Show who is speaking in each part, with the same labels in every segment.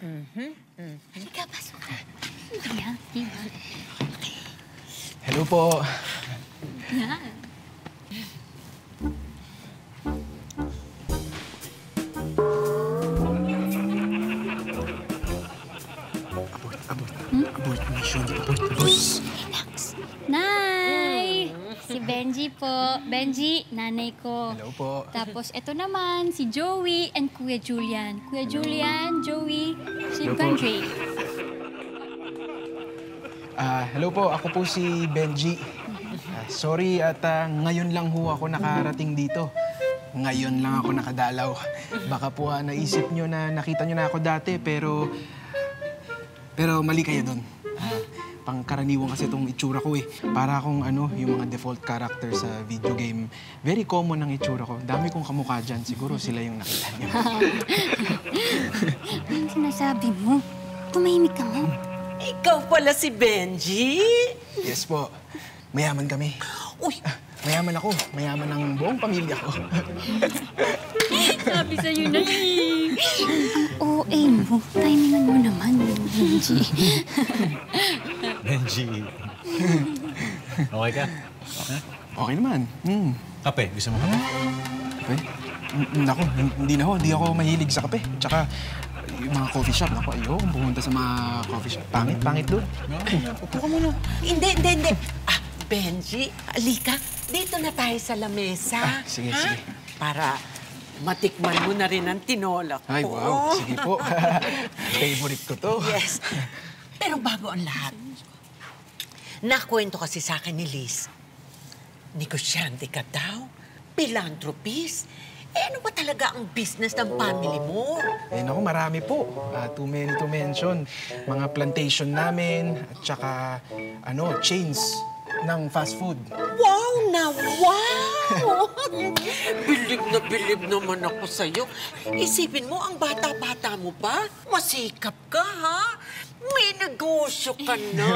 Speaker 1: Halika, pasok ka. Maria, diba?
Speaker 2: Hello po.
Speaker 1: Yan.
Speaker 2: Abort mission. Abort.
Speaker 1: Relax. Nay! Si Benji po. Benji, nanay ko.
Speaker 2: Hello po.
Speaker 1: Tapos ito naman, si Joey and Kuya Julian. Kuya Julian, Joey, si
Speaker 2: Hello po.
Speaker 1: Benji.
Speaker 2: Hello po. Ako po si Benji. Sorry at ngayon lang ho ako nakarating dito. Ngayon lang ako nakadalaw. Baka po naisip nyo na nakita nyo na ako dati, pero mali kayo doon. Pangkaraniwan kasi itong itsura ko eh. Para akong yung mga default character sa video game. Very common ang itsura ko. Dami kong kamukha dyan. Siguro sila yung nakita niyo.
Speaker 1: Anong sinasabi mo? Tumahimik ka mo.
Speaker 3: Ikaw pala si Benji?
Speaker 2: Yes po. Mayaman kami.
Speaker 3: Uy!
Speaker 2: Mayaman ako. Mayaman ang buong pamilya ko.
Speaker 1: Sabi sa'yo na eh. Ang OA mo. Timingan mo naman, Benji.
Speaker 4: Benji. Okay ka? Ha?
Speaker 2: Okay naman.
Speaker 4: Kape? Gusto mo kape?
Speaker 2: Kape? Naku, hindi na ho. Hindi ako mahilig sa kape. Tsaka, yung mga coffee shop, naku, ayokong pumunta sa mga coffee shop. Pangit doon.
Speaker 4: Upo ka muna.
Speaker 3: Hindi. Benji, alika. Dito na tayo sa lamesa.
Speaker 2: Sige.
Speaker 3: Para matikman mo na rin ang tinola ko.
Speaker 2: Ay, wow. Sige po. Favorite ko to.
Speaker 3: Yes. Pero bago ang lahat, nakwento kasi sa akin ni Liz, negosyante ka daw, philanthropist. Ano ba talaga ang business ng family mo?
Speaker 2: Eh, naku, marami po. Too many to mention. Mga plantation namin, at saka, chains ng fast food.
Speaker 3: Wow na wow! Bilib naman ako sa'yo. Isipin mo, ang bata-bata mo pa. Masikap ka, ha? May negosyo ka na.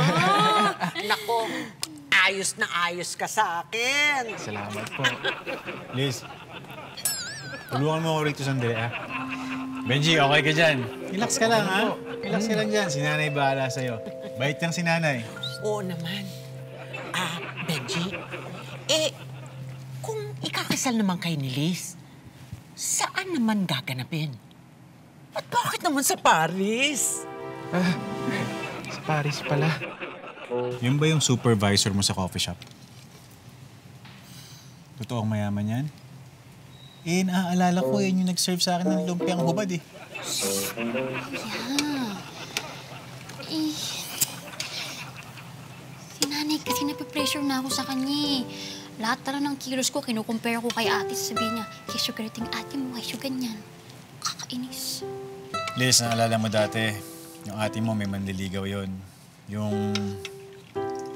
Speaker 3: Nako, ayos na ayos ka sa akin.
Speaker 2: Salamat po.
Speaker 4: Liz, tulungan mo ako rito sandali, ha? Benji, okay ka dyan? Relax ka lang, ha? Relax ka lang dyan. Si Nanay bahala sa'yo. Bait lang si Nanay.
Speaker 3: Oo naman. Benji, kung ikakasal naman kayo ni Liz, saan naman gaganapin? At bakit naman sa Paris?
Speaker 2: Sa Paris pala.
Speaker 4: Yun ba yung supervisor mo sa coffee shop? Totoong mayaman yan? Naaalala ko, yun yung nag-serve sa akin ng lumpiang hubad, eh.
Speaker 1: Si nanay kasi napipressure na ako sa kanya eh. Lahat tala ng kilos ko, kinukumpare ko kay ate. Sabihin niya, kesyo garating ate mo, kesyo ganyan. Kakainis.
Speaker 4: Liz, naalala mo dati, yung ate mo may manliligaw yun. Yung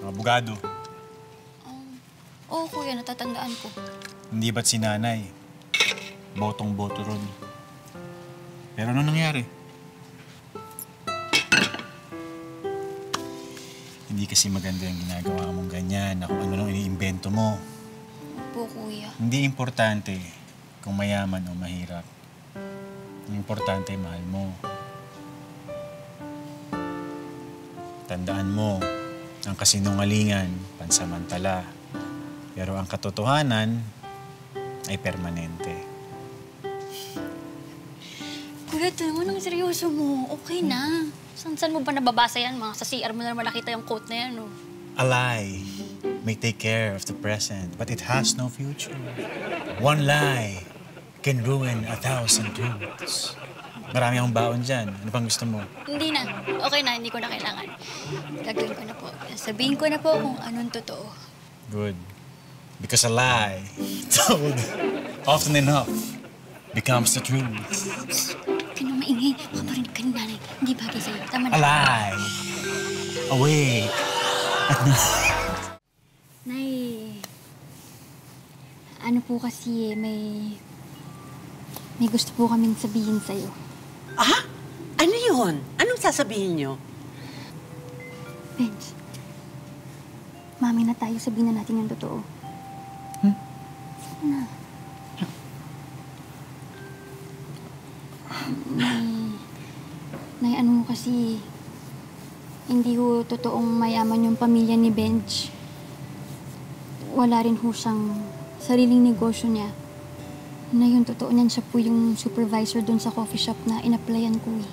Speaker 4: abogado.
Speaker 1: Oo, kuya, natatandaan ko.
Speaker 4: Hindi ba't si Nanay? Botong-boto ron. Pero ano nangyari? Hindi kasi maganda yung ginagawa mong ganyan na kung ano lang iniimbento mo.
Speaker 1: Opo, kuya.
Speaker 4: Hindi importante kung mayaman o mahirap. Ang importante, mahal mo. Tandaan mo, ang kasinungalingan, pansamantala. Pero ang katotohanan ay permanente.
Speaker 1: Kuya, ito naman ang seryoso mo. Okay na. Saan mo ba nababasa yan? Mga sa CR mo na naman nakita yung quote na yan, oh.
Speaker 4: A lie may take care of the present, but it has no future. One lie can ruin 1,000 truths. Marami akong baon dyan. Ano pang gusto mo?
Speaker 1: Hindi na. Okay na, hindi ko na kailangan. Gagawin ko na po. Sabihin ko na po kung anong totoo.
Speaker 4: Good. Because a lie told often enough becomes the truth.
Speaker 1: Huwag ka nang maingay. Baka marinig ka ni nanay. Hindi bagay sa'yo. Tama na.
Speaker 4: A lie. Awake.
Speaker 1: Nay, ano po kasi may gusto po kaming sabihin sa'yo.
Speaker 3: Ah? Ano yun? Anong sasabihin niyo?
Speaker 1: Benj, mami na tayo, sabihin na natin yung totoo. Sige na. Nay, ano hindi ho totoong mayaman yung pamilya ni Benj. Wala rin ho siyang sariling negosyo niya. Na yung totoo niyan, siya po yung supervisor dun sa coffee shop na in-applyan ko eh.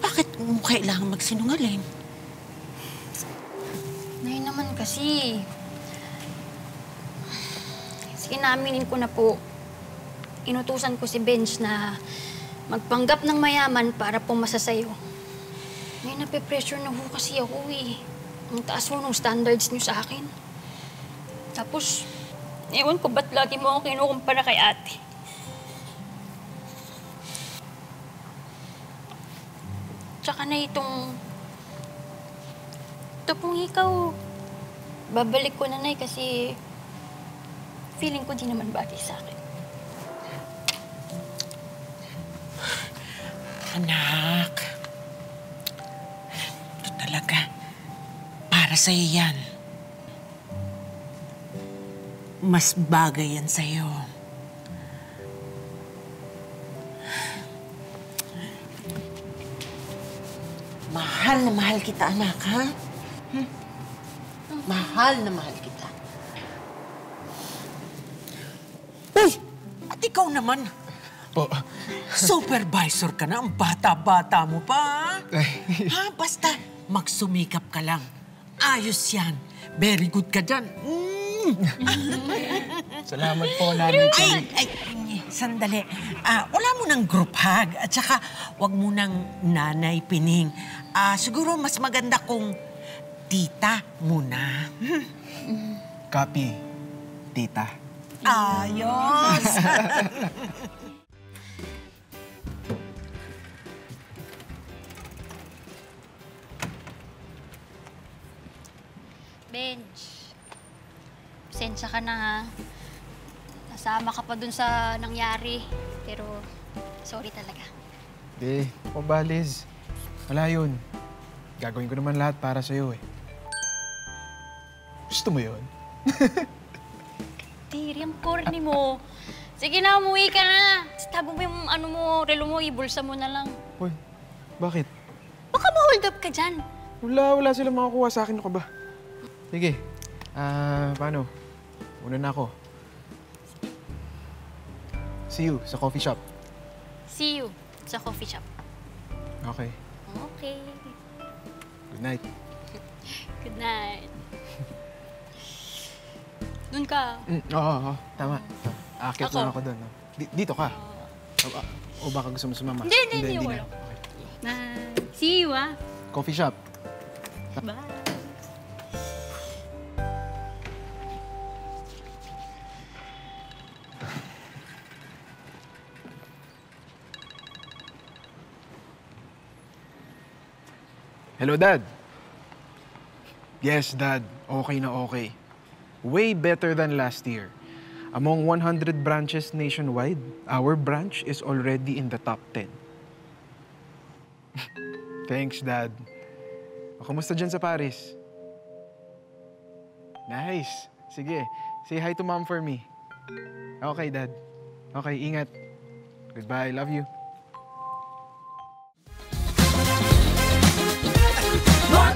Speaker 3: Bakit mo kailangan magsinungaling?
Speaker 1: Ngayon naman kasi, inaminin ko na po, inutusan ko si Benj na magpanggap ng mayaman para pumasa sa'yo. Ngayon nape-pressure na ho kasi ako eh. Ang taas ho ng standards niyo sa akin. Tapos, ewan ko ba't lagi mo akong kinukumpara kay ate. Tsaka na itong pong ikaw, babalik ko na, Nay, kasi feeling ko di naman bagay sa akin.
Speaker 3: Anak, ito talaga, para sa'yo yan. Mas bagay yan sa'yo. Mahal na mahal kita, anak, ha? Mahal na mahal kita. Uy! At ikaw naman,
Speaker 2: Po.
Speaker 3: supervisor ka na. Ang bata-bata mo pa.
Speaker 2: Ay.
Speaker 3: Ha? Basta magsumikap ka lang. Ayos yan. Very good ka dyan.
Speaker 2: Salamat po, Nanay Chloe.
Speaker 3: Ay, sandali. Wala mo ng group hug. At saka, wag mo ng nanay pining. Siguro mas maganda kung tita muna.
Speaker 2: Copy, tita.
Speaker 3: Ayos!
Speaker 1: Benj, pasensya ka na ha. Nasama ka pa dun sa nangyari. Pero, sorry talaga.
Speaker 2: Liz. Wala yun. Gagawin ko naman lahat para sa'yo eh. Gusto mo yun?
Speaker 1: Tiri, ang corny mo. Sige na, umuwi ka na. Tago mo yung relo mo, ibulsa mo na lang.
Speaker 2: Uy, bakit?
Speaker 1: Baka ma-hold up ka dyan.
Speaker 2: Wala silang makakuha sa akin. Ano ka ba? Sige. Paano? Una na ako. See you sa coffee shop.
Speaker 1: See you sa coffee shop.
Speaker 2: Okay.
Speaker 1: Okay.
Speaker 2: Good night.
Speaker 1: Good night. Doon ka.
Speaker 2: Oo. Tama. Aakyat
Speaker 1: Ako?
Speaker 2: lang ako doon. No? Dito ka. O baka gusto mo sumama?
Speaker 1: Hindi.
Speaker 2: na.
Speaker 1: Wala.
Speaker 2: Okay.
Speaker 1: Bye. See you, ah.
Speaker 2: Coffee shop.
Speaker 1: Bye.
Speaker 2: Hello, Dad. Yes, Dad. Okay na okay. Way better than last year. Among 100 branches nationwide, our branch is already in the top 10. Thanks, Dad. O, kamusta dyan sa Paris? Nice. Sige, say hi to Mom for me. Okay, Dad. Okay, ingat. Goodbye. Love you.
Speaker 3: More